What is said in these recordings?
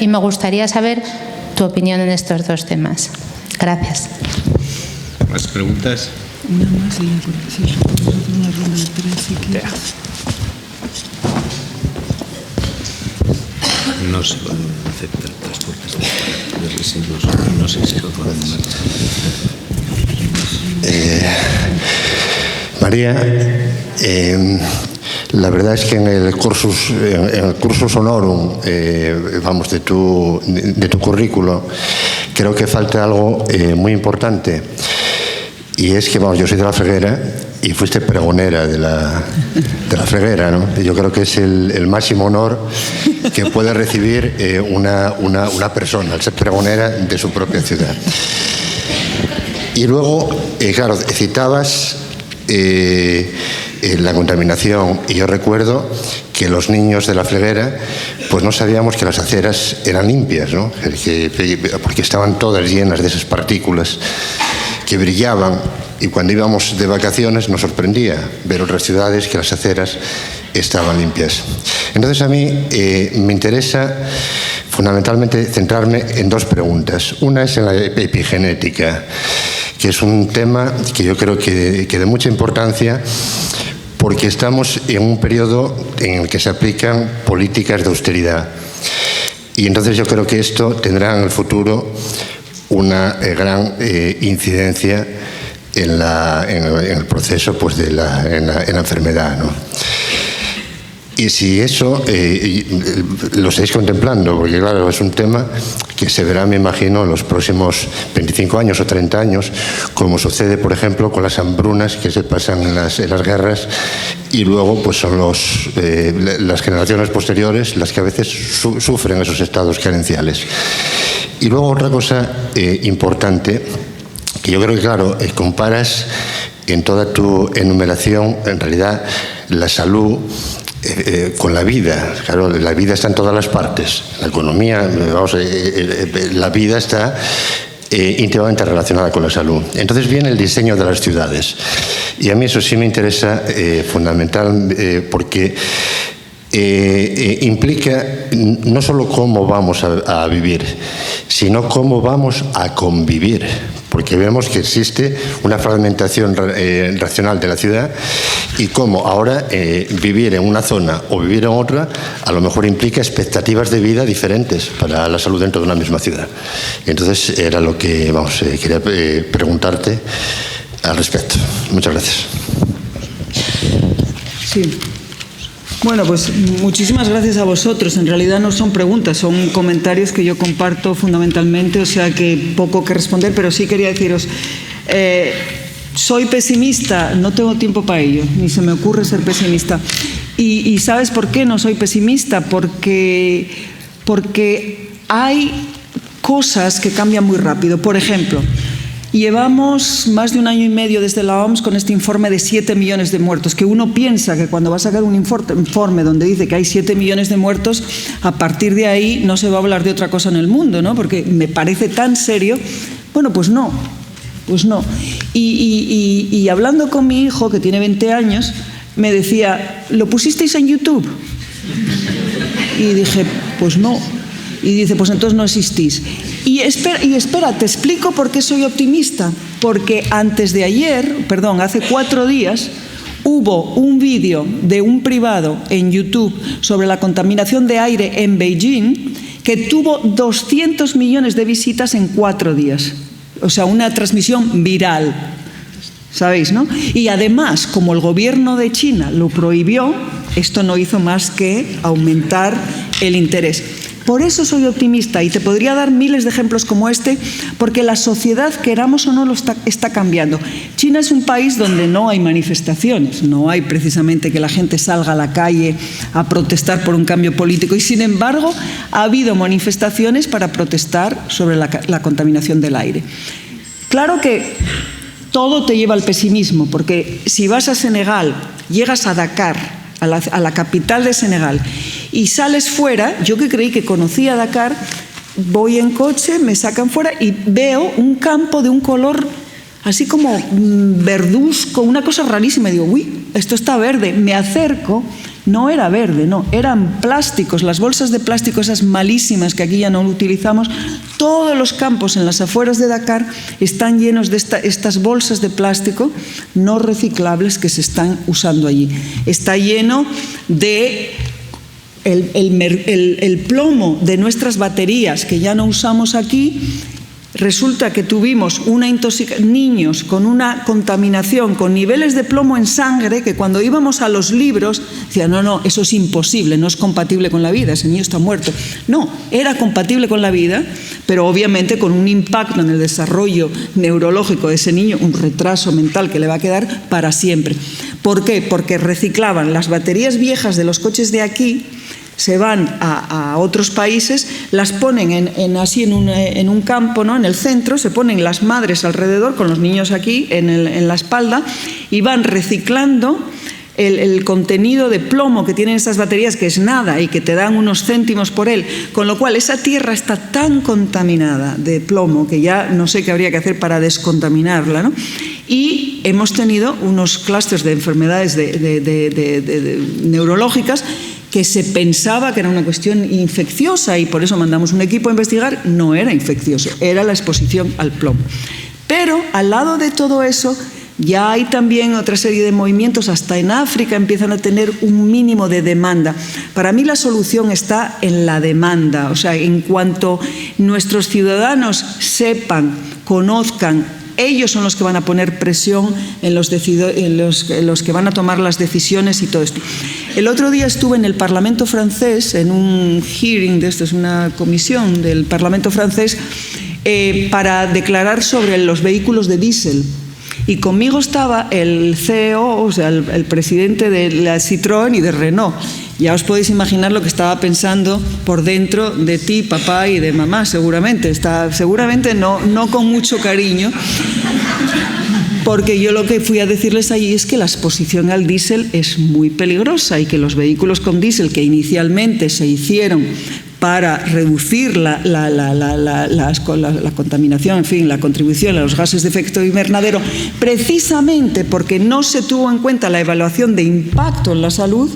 Y me gustaría saber tu opinión en estos dos temas. Gracias. ¿Más preguntas? Una más y una ronda de tres, si quieres. No se van a aceptar transportes de residuos. No sé si lo pueden hacer. María, la verdad es que en el cursus honorum, vamos, de tu currículo, creo que falta algo muy importante. Y es que, vamos, yo soy de La Freguera y fuiste pregonera de la Freguera, ¿no? Yo creo que es el máximo honor que puede recibir una persona, al ser pregonera de su propia ciudad. Y luego, claro, citabas la contaminación, y yo recuerdo que los niños de La Freguera pues no sabíamos que las aceras eran limpias, ¿no? Porque estaban todas llenas de esas partículas que brillaban, y cuando íbamos de vacaciones nos sorprendía ver otras ciudades que las aceras estaban limpias. Entonces a mí me interesa fundamentalmente centrarme en dos preguntas. Una es en la epigenética, que es un tema que yo creo que de mucha importancia, porque estamos en un periodo en el que se aplican políticas de austeridad. Y entonces yo creo que esto tendrá en el futuro una gran incidencia en el proceso, pues, en la enfermedad, ¿no? Y si eso lo estáis contemplando, porque claro, es un tema que se verá, me imagino, en los próximos 25 años o 30 años, como sucede, por ejemplo, con las hambrunas que se pasan en las guerras, y luego pues son las generaciones posteriores las que a veces sufren esos estados carenciales. Y luego otra cosa importante, que yo creo que, claro, comparas en toda tu enumeración, en realidad, la salud con la vida. Claro, la vida está en todas las partes. La economía, vamos, la vida está íntimamente relacionada con la salud. Entonces viene el diseño de las ciudades. Y a mí eso sí me interesa fundamental, porque implica no solo cómo vamos a vivir, sino cómo vamos a convivir, porque vemos que existe una fragmentación racional de la ciudad, y cómo ahora vivir en una zona o vivir en otra a lo mejor implica expectativas de vida diferentes para la salud dentro de una misma ciudad. Entonces era lo que, vamos, quería preguntarte al respecto. Muchas gracias. Sí. Bueno, pues muchísimas gracias a vosotros. En realidad no son preguntas, son comentarios que yo comparto fundamentalmente, o sea que poco que responder, pero sí quería deciros, soy pesimista, no tengo tiempo para ello, ni se me ocurre ser pesimista. ¿Y sabes por qué no soy pesimista? Porque hay cosas que cambian muy rápido. Por ejemplo, llevamos más de 1 año y medio desde la OMS con este informe de 7 millones de muertos, que uno piensa que cuando va a sacar un informe donde dice que hay 7 millones de muertos, a partir de ahí no se va a hablar de otra cosa en el mundo, ¿no? Porque me parece tan serio. Bueno, pues no. Y hablando con mi hijo, que tiene 20 años, me decía, ¿lo pusisteis en YouTube? Y dije, pues no. Y dice, pues entonces no existís. Y espera, te explico por qué soy optimista. Porque hace 4 días, hubo un vídeo de un privado en YouTube sobre la contaminación de aire en Beijing que tuvo 200 millones de visitas en 4 días. O sea, una transmisión viral. ¿Sabéis, no? Y además, como el gobierno de China lo prohibió, esto no hizo más que aumentar el interés. Por eso soy optimista, y te podría dar miles de ejemplos como este, porque la sociedad, queramos o no, está cambiando. China es un país donde no hay manifestaciones, no hay precisamente que la gente salga a la calle a protestar por un cambio político, y sin embargo ha habido manifestaciones para protestar sobre la contaminación del aire. Claro que todo te lleva al pesimismo, porque si vas a Senegal, llegas a Dakar, a la capital de Senegal, y sales fuera, yo que creí que conocía Dakar, voy en coche, me sacan fuera y veo un campo de un color así como verduzco, una cosa rarísima. Digo, uy, esto está verde. Me acerco, no era verde, no, eran plásticos, las bolsas de plástico esas malísimas que aquí ya no utilizamos. Todos los campos en las afueras de Dakar están llenos de estas bolsas de plástico no reciclables que se están usando allí. Está lleno de el plomo de nuestras baterías que ya no usamos aquí. Resulta que tuvimos niños con una contaminación, con niveles de plomo en sangre, que cuando íbamos a los libros decían, no, eso es imposible, no es compatible con la vida, ese niño está muerto. No, era compatible con la vida, pero obviamente con un impacto en el desarrollo neurológico de ese niño, un retraso mental que le va a quedar para siempre. ¿Por qué? Porque reciclaban las baterías viejas de los coches de aquí, se van a otros países, las ponen así en un campo, ¿no? En el centro, se ponen las madres alrededor con los niños aquí en la espalda y van reciclando el contenido de plomo que tienen estas baterías, que es nada y que te dan unos céntimos por él, con lo cual esa tierra está tan contaminada de plomo que ya no sé qué habría que hacer para descontaminarla, ¿no? Y hemos tenido unos clústeres de enfermedades neurológicas que se pensaba que era una cuestión infecciosa y por eso mandamos un equipo a investigar. No era infeccioso, era la exposición al plomo. Pero al lado de todo eso ya hay también otra serie de movimientos, hasta en África empiezan a tener un mínimo de demanda. Para mí la solución está en la demanda, o sea, en cuanto nuestros ciudadanos sepan, conozcan, ellos son los que van a poner presión en los que van a tomar las decisiones y todo esto. El otro día estuve en el Parlamento francés, en un hearing de esto, es una comisión del Parlamento francés, para declarar sobre los vehículos de diésel. Y conmigo estaba el CEO, o sea, el presidente de la Citroën y de Renault. Ya os podéis imaginar lo que estaba pensando por dentro de ti, papá, y de mamá, seguramente. Seguramente no con mucho cariño, porque yo lo que fui a decirles allí es que la exposición al diésel es muy peligrosa y que los vehículos con diésel que inicialmente se hicieron para reducir la contaminación, en fin, la contribución a los gases de efecto invernadero, precisamente porque no se tuvo en cuenta la evaluación de impacto en la salud,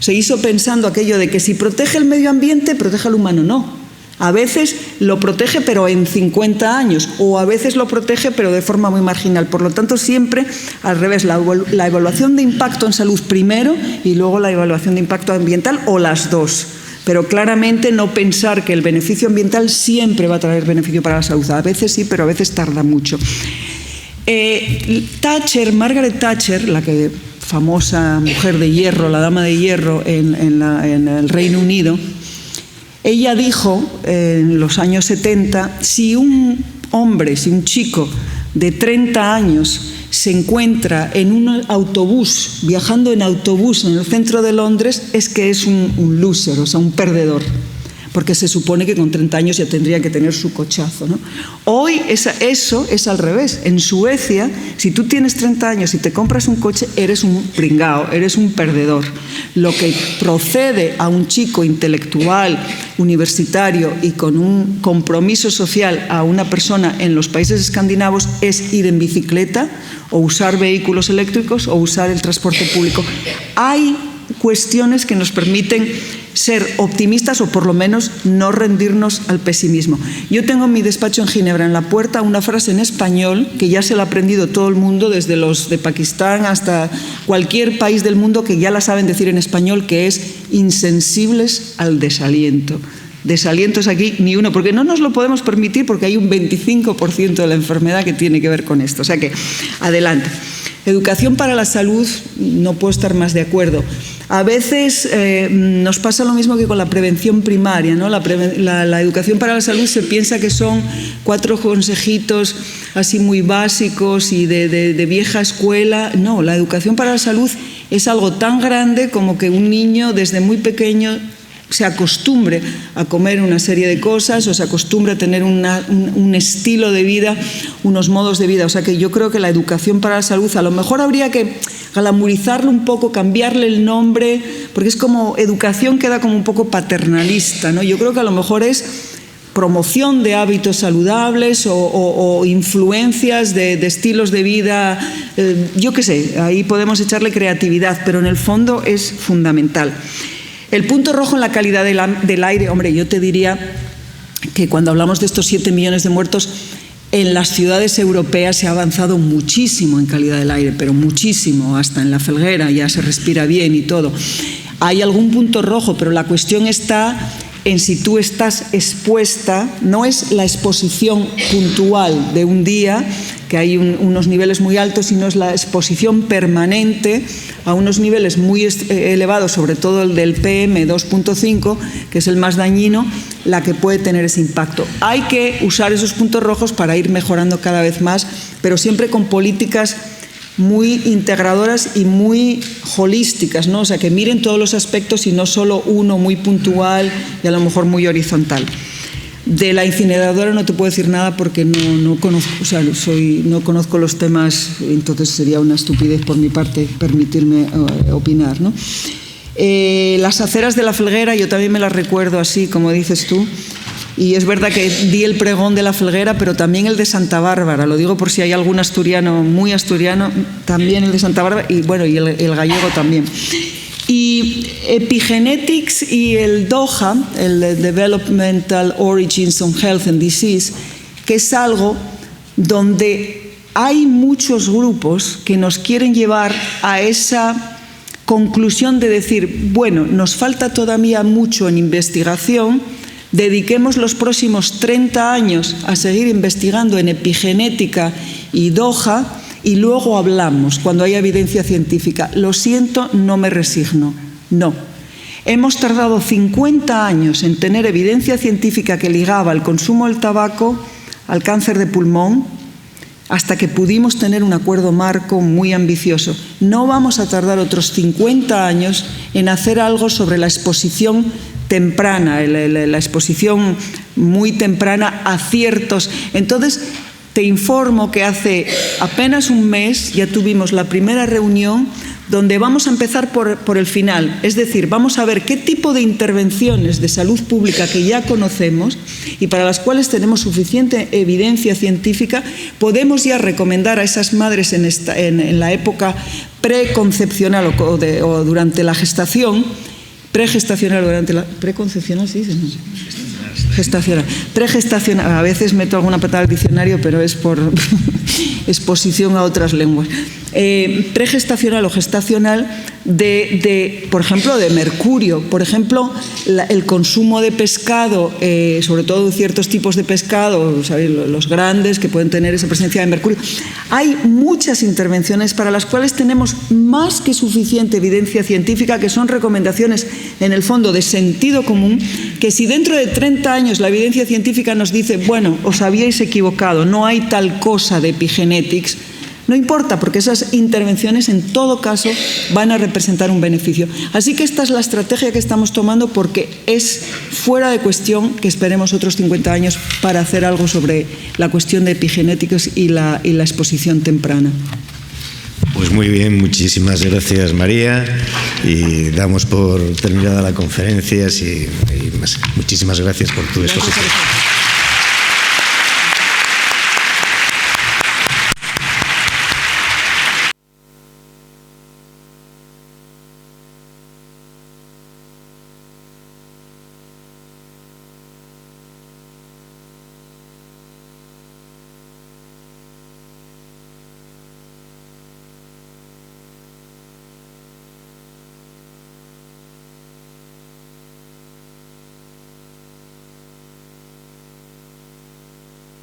se hizo pensando aquello de que si protege el medio ambiente, protege al humano. No. A veces lo protege, pero en 50 años, o a veces lo protege, pero de forma muy marginal. Por lo tanto, siempre al revés, la evaluación de impacto en salud primero y luego la evaluación de impacto ambiental, o las dos. Pero claramente no pensar que el beneficio ambiental siempre va a traer beneficio para la salud. A veces sí, pero a veces tarda mucho. Margaret Thatcher, la famosa mujer de hierro, la dama de hierro en el Reino Unido, ella dijo en los años 70, si un chico de 30 años se encuentra en un autobús, viajando en autobús en el centro de Londres, es que es un loser, o sea, un perdedor, porque se supone que con 30 años ya tendría que tener su cochazo, ¿no? Hoy eso es al revés. En Suecia, si tú tienes 30 años y te compras un coche, eres un pringao, eres un perdedor. Lo que procede a un chico intelectual, universitario y con un compromiso social a una persona en los países escandinavos es ir en bicicleta o usar vehículos eléctricos o usar el transporte público. Hay cuestiones que nos permiten ser optimistas o por lo menos no rendirnos al pesimismo. Yo tengo en mi despacho en Ginebra, en la puerta, una frase en español que ya se la ha aprendido todo el mundo, desde los de Pakistán hasta cualquier país del mundo, que ya la saben decir en español, que es insensibles al desaliento. Desalientos aquí ni uno, porque no nos lo podemos permitir, porque hay un 25% de la enfermedad que tiene que ver con esto. O sea que, adelante. Educación para la salud, no puedo estar más de acuerdo. A veces nos pasa lo mismo que con la prevención primaria, ¿no? La educación para la salud se piensa que son 4 consejitos así muy básicos y de vieja escuela. No, la educación para la salud es algo tan grande como que un niño desde muy pequeño se acostumbre a comer una serie de cosas o se acostumbre a tener un estilo de vida, unos modos de vida. O sea que yo creo que la educación para la salud a lo mejor habría que glamorizarlo un poco, cambiarle el nombre, porque es como educación queda como un poco paternalista, ¿no? Yo creo que a lo mejor es promoción de hábitos saludables o influencias de estilos de vida, yo qué sé, ahí podemos echarle creatividad, pero en el fondo es fundamental. El punto rojo en la calidad del aire, hombre, yo te diría que cuando hablamos de estos 7 millones de muertos, en las ciudades europeas se ha avanzado muchísimo en calidad del aire, pero muchísimo, hasta en la Felguera ya se respira bien y todo. Hay algún punto rojo, pero la cuestión está en si tú estás expuesta, no es la exposición puntual de un día, que hay unos niveles muy altos, sino es la exposición permanente a unos niveles muy elevados, sobre todo el del PM2.5, que es el más dañino, la que puede tener ese impacto. Hay que usar esos puntos rojos para ir mejorando cada vez más, pero siempre con políticas muy integradoras y muy holísticas, ¿no? O sea, que miren todos los aspectos y no solo uno muy puntual y a lo mejor muy horizontal. De la incineradora no te puedo decir nada porque no conozco, o sea, no conozco los temas, entonces sería una estupidez por mi parte permitirme opinar, ¿no? Las aceras de la Felguera yo también me las recuerdo así, como dices tú, y es verdad que di el pregón de la Felguera, pero también el de Santa Bárbara, lo digo por si hay algún asturiano, muy asturiano, también el de Santa Bárbara, y bueno, y el gallego también. Y Epigenetics y el DOHA, el Developmental Origins on Health and Disease, que es algo donde hay muchos grupos que nos quieren llevar a esa conclusión de decir, bueno, nos falta todavía mucho en investigación, dediquemos los próximos 30 años a seguir investigando en epigenética y DOHA y luego hablamos cuando haya evidencia científica. Lo siento, no me resigno. No. Hemos tardado 50 años en tener evidencia científica que ligaba el consumo del tabaco al cáncer de pulmón hasta que pudimos tener un acuerdo marco muy ambicioso. No vamos a tardar otros 50 años en hacer algo sobre la exposición temprana, la exposición muy temprana a ciertos. Entonces, te informo que hace apenas un mes ya tuvimos la primera reunión donde vamos a empezar por el final, es decir, vamos a ver qué tipo de intervenciones de salud pública que ya conocemos y para las cuales tenemos suficiente evidencia científica, podemos ya recomendar a esas madres en la época preconcepcional o durante la gestación, pregestacional, durante la preconcepcional, ¿sí dice? No. Gestacional. Pregestacional, a veces meto alguna patada al diccionario, pero es por exposición a otras lenguas. Pregestacional o gestacional por ejemplo, de mercurio. Por ejemplo, el consumo de pescado, sobre todo de ciertos tipos de pescado, ¿sabéis? Los grandes que pueden tener esa presencia de mercurio. Hay muchas intervenciones para las cuales tenemos más que suficiente evidencia científica, que son recomendaciones, en el fondo, de sentido común, que si dentro de 30 años la evidencia científica nos dice, bueno, os habíais equivocado, no hay tal cosa de epigenetics, no importa, porque esas intervenciones en todo caso van a representar un beneficio. Así que esta es la estrategia que estamos tomando porque es fuera de cuestión que esperemos otros 50 años para hacer algo sobre la cuestión de epigenéticos y la exposición temprana. Pues muy bien, muchísimas gracias, María, y damos por terminada la conferencia. Muchísimas gracias por tu exposición.